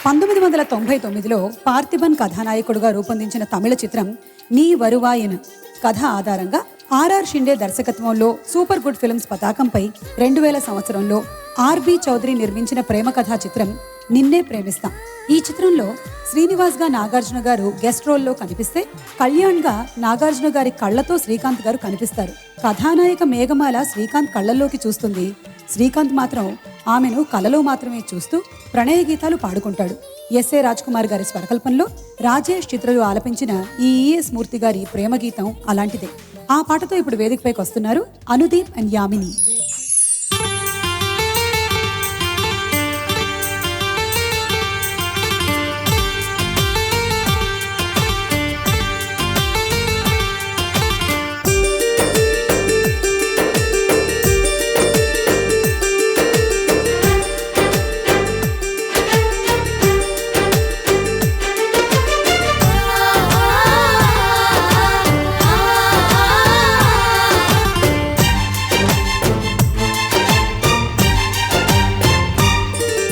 1999లో పార్థిబన్ కథానాయకుడుగా రూపొందించిన తమిళ చిత్రం నీ వరువాయన కథ ఆధారంగా ఆర్ఆర్ షిండే దర్శకత్వంలో సూపర్ గుడ్ ఫిల్మ్స్ పతాకంపై 2000 సంవత్సరంలో ఆర్బి చౌదరి నిర్మించిన ప్రేమ కథా చిత్రం నిన్నే ప్రేమిస్తా. ఈ చిత్రంలో శ్రీనివాస్ గా నాగార్జున గారు గెస్ట్ రోల్లో కనిపిస్తే, కళ్యాణ్ గా నాగార్జున గారి కళ్లతో శ్రీకాంత్ గారు కనిపిస్తారు. కథానాయక మేఘమాల శ్రీకాంత్ కళ్లల్లోకి చూస్తుంది. శ్రీకాంత్ మాత్రం ఆమెను కలలో మాత్రమే చూస్తూ ప్రణయ గీతాలు పాడుకుంటాడు. ఎస్ఏ రాజ్ కుమార్ గారి స్వరకల్పంలో రాజేష్ చిత్రలు ఆలపించిన ఈ ఈఎస్ మూర్తి గారి ప్రేమ గీతం అలాంటిదే. ఆ పాటతో ఇప్పుడు వేదికపైకి వస్తున్నారు అనుదీప్ అండ్ యామిని.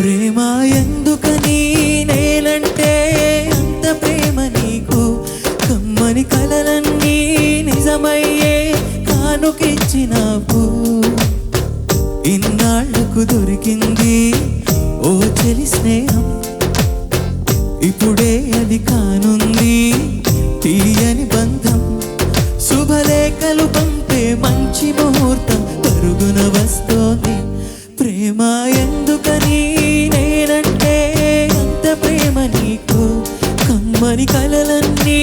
ప్రేమ ఎందుకని నేనంటే అంత ప్రేమ నీకు, కమ్మని కలలన్నీ నిజమయ్యే కానుకిచ్చినావు. ఇన్నాళ్లకు దొరికింది ఓ చెలి స్నేహం, ఇప్పుడే అది కానుంది తీయని బంధం. శుభలేఖలు పంపే మంచి ముహూర్తం పరుగున వస్తోంది. ప్రేమ ఎందుకని నేనంటే అంత ప్రేమ నీకు, కమ్మని కలలన్నీ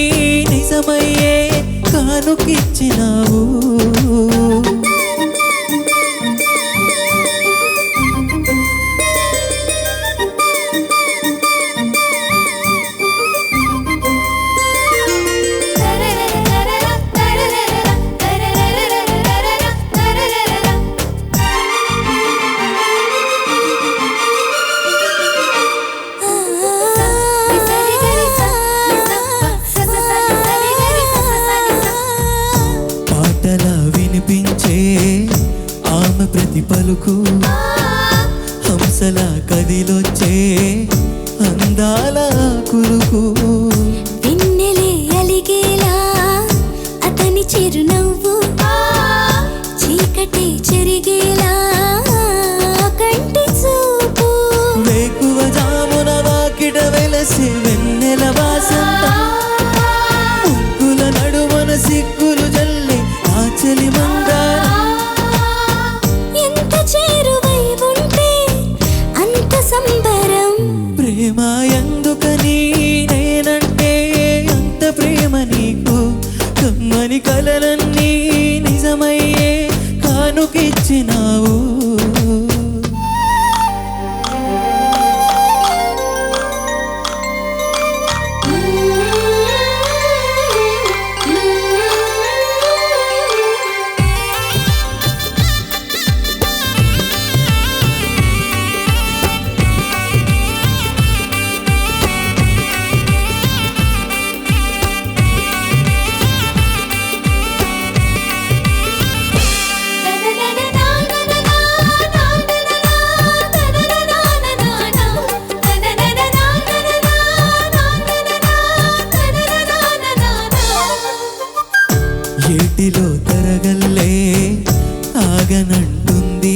నిజమయ్యే కానుకిచ్చినావు. వినిపించే ఆమె ప్రతి పలుకు, హంసలా కదిలొచ్చే అందాల కురుకు. వెన్నెలే అలిగేలా అతని చిరునవ్వు, చీకటి చెరిగేలా కంటి చూపు. వేకువ జామున వాకిట వెలసి వెన్నెల వాసంతం, ముగ్గుల నడుమన సిగ్గులు జల్లి ఆచలి మందారం. ఎంత చేరువై ఉంటే అంత సంబరం. ప్రేమ ఎందుకని నేనంటే అంత ప్రేమ నీకు, కమ్మని కలలన్నీ నిజమయ్యే కానుకిచ్చినావు. ఏటిలో తరగల్లే ఆగనంటుంది,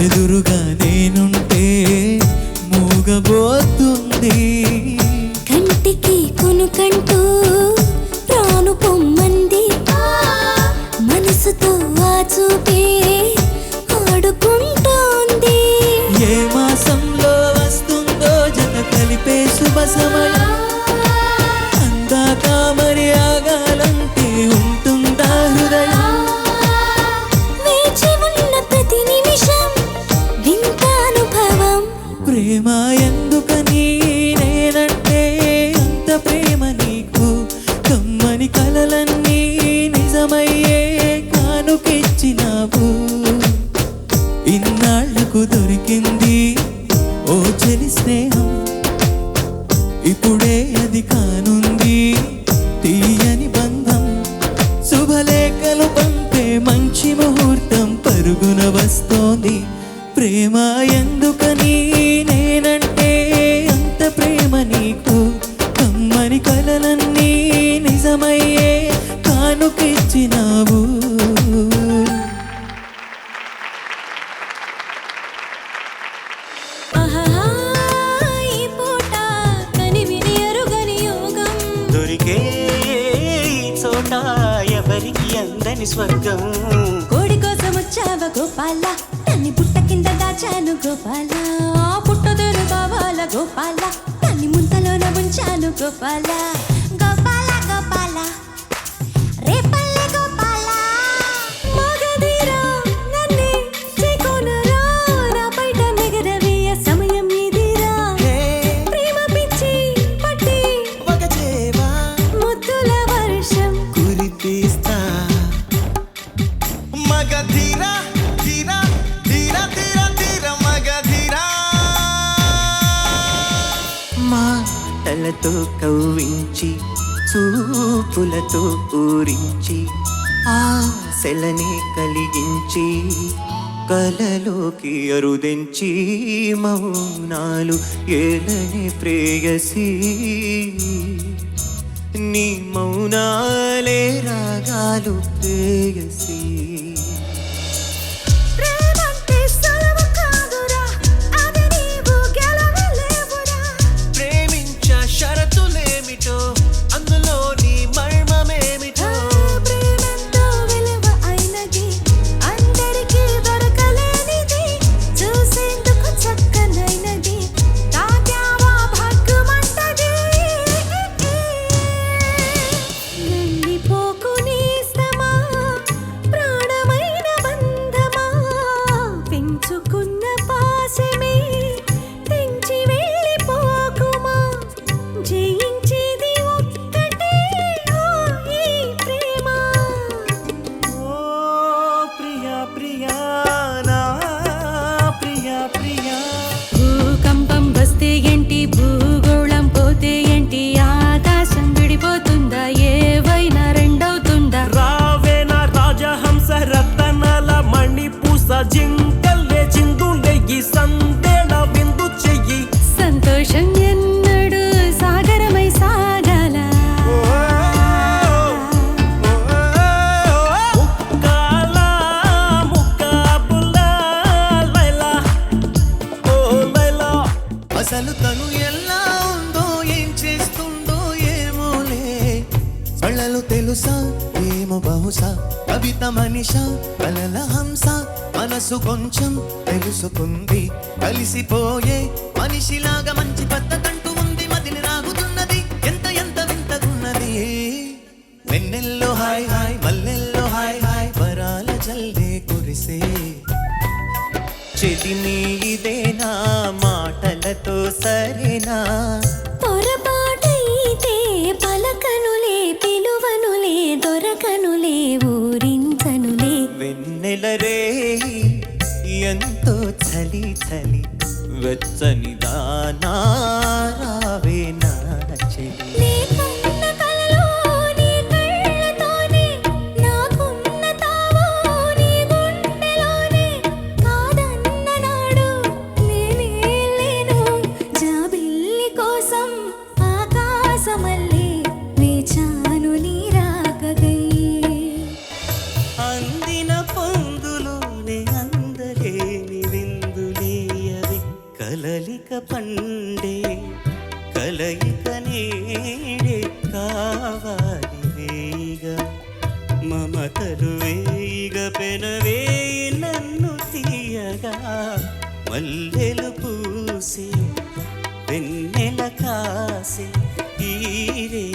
ఎదురుగా నేనుంటే మూగబోతుంది. కంటికి కొనుకంటూ ప్రాణు పొమ్మంది, మనసుతో ఆ చూపే ఆడుకుంటోంది. ఏ మాసంలో వస్తుందో జత కలిపే శుభ సమయం, అందాక మరి ఆగాలంటే ఉంటుందా హృదయం. వేచి ఉన్న ప్రతి నిమిషం వింత అనుభవం. ప్రేమ ఎందుకని నేనంటే అంత ప్రేమ నీకు, కమ్మని కలలన్నీ నిజమయ్యే కానుకిచ్చినావు. ఇన్నాళ్లకు దొరికింది ఓ చెలి స్నేహం, ఇప్పుడే అది కానుంది తీయని బంధం. శుభలేఖలు పంపే మంచి ముహూర్తం పరుగున వస్తోంది. ప్రేమ ఎందుకని నేనంటే కలలన్నీ నిజమయ్యే కానుకిచ్చినావు. ఆహాహా, ఈ పూట కనివిని ఎరుగని యోగం దొరికే ఈ చోట ఎవరికి అందని స్వర్గం. కోడి కోసం వచ్చావ గోపాల, దాన్ని పుట్ట కింద దాచాను గోపాల. పుట్టదేరు కావాల గోపాల, దాన్ని ముంతలోన ఉంచాను గోపాల. గోపాల గోపాల రేపల్లె గోపాల. మగధీరా నన్నే చేకొనరా, నా బయట నిగరవేయ సమయం ఇదిరా. ప్రేమ పిచ్చి పట్టి వగచేవా ముద్దుల వర్షం కురిపిస్తా. మగధీరా ధీరా ధీరా ధీరా ధీరా మగధీరా. మాటలతో కవ్వించి చూపులతో ఊరించి ఆశలని కలిగించి కలలోకి అరుదించి మౌనాలు ఏలని ప్రేయసి. నీ మౌనాలే రాగాలు ప్రేయసి. ప్రేమంటే సులువు కాదురా, అది నీవు గెలవలేవురా. ప్రేమించ షరతులేమిటో అందులో నీ మర్మమేమిటో. ప్రేమెంతో విలువ అయినది, అందరికీ దొరకలేనిది, చూసేందుకు చక్కనైనది, తాగావా భగ్గుమంటది. వెళ్ళిపోకు నేస్తమా, ప్రాణమైన బంధమా, పెంచుకున్న పాశమే తెంచి వెళ్ళిపోకుమా. జయించేది ఒక్కటే ఓ ఈ ప్రేమ. ఓ ప్రియా ప్రియా నా ప్రియా ప్రియా. భూకంపం వస్తే ఏంటి, భూగోళం పోతే ఏంటి, ఆకాశం విడిపోతుందా, ఏవైనా రెండవుతుందా. రావేనా రాజహంస రతనల మణిపూస జింకల్లే చిందులే ఈ సందేళ విందు చెయ్యి. సంతోషం ఎన్నడు సాగరమై సాగాల. ముక్కాల ముక్కాబుల లైలా ఓ లైలా. అసలు తను ఎలా ఉందో ఏం చేస్తుందో ఏమోలే. కళ్ళలు తెలుసా ఏమో బహుశా, కవిత మనిష కలల హంస. మనసు కొంచెం తెలుసుకుంది, కలిసిపోయే మనిషిలాగా మంచి పద్ధతంటూ ఉంది. మదిని రాగుతున్నది ఎంత ఎంత వింతగున్నది. వెన్నెల్లో హాయ్ హాయ్ మల్లెల్లో హాయ్ హాయ్ వరాల జల్లే కురిసే. చెదిమి ఇదేనా మాటలతో సరేనా. పొరపాటైతే పలకనులే, పిలువనులే, దొరకనులే, ఊరించనులే. వెన్నెల రే ఎంతో చలి చలి వెచ్చనిదా నారావే నా చెలి. నీకున్న కలలో నీ కళ్ళతోనే, నాకున్న తావు నీ గుండెలోనే. కాదన్న నాడు నేనే లేను, జాబిల్లి కోసం ఆకాశమల్లే వేచాను నీ రాకకై. అందిన పొందులోనే అందలేని విందులేయవి కలలిక పండే కలయిక నేడే కావాలి వేగా. మమతలు వేయిగ పెనవేయి నన్ను తీయగా. మల్లెలు పూసే వెన్నెల కాసే ఈరే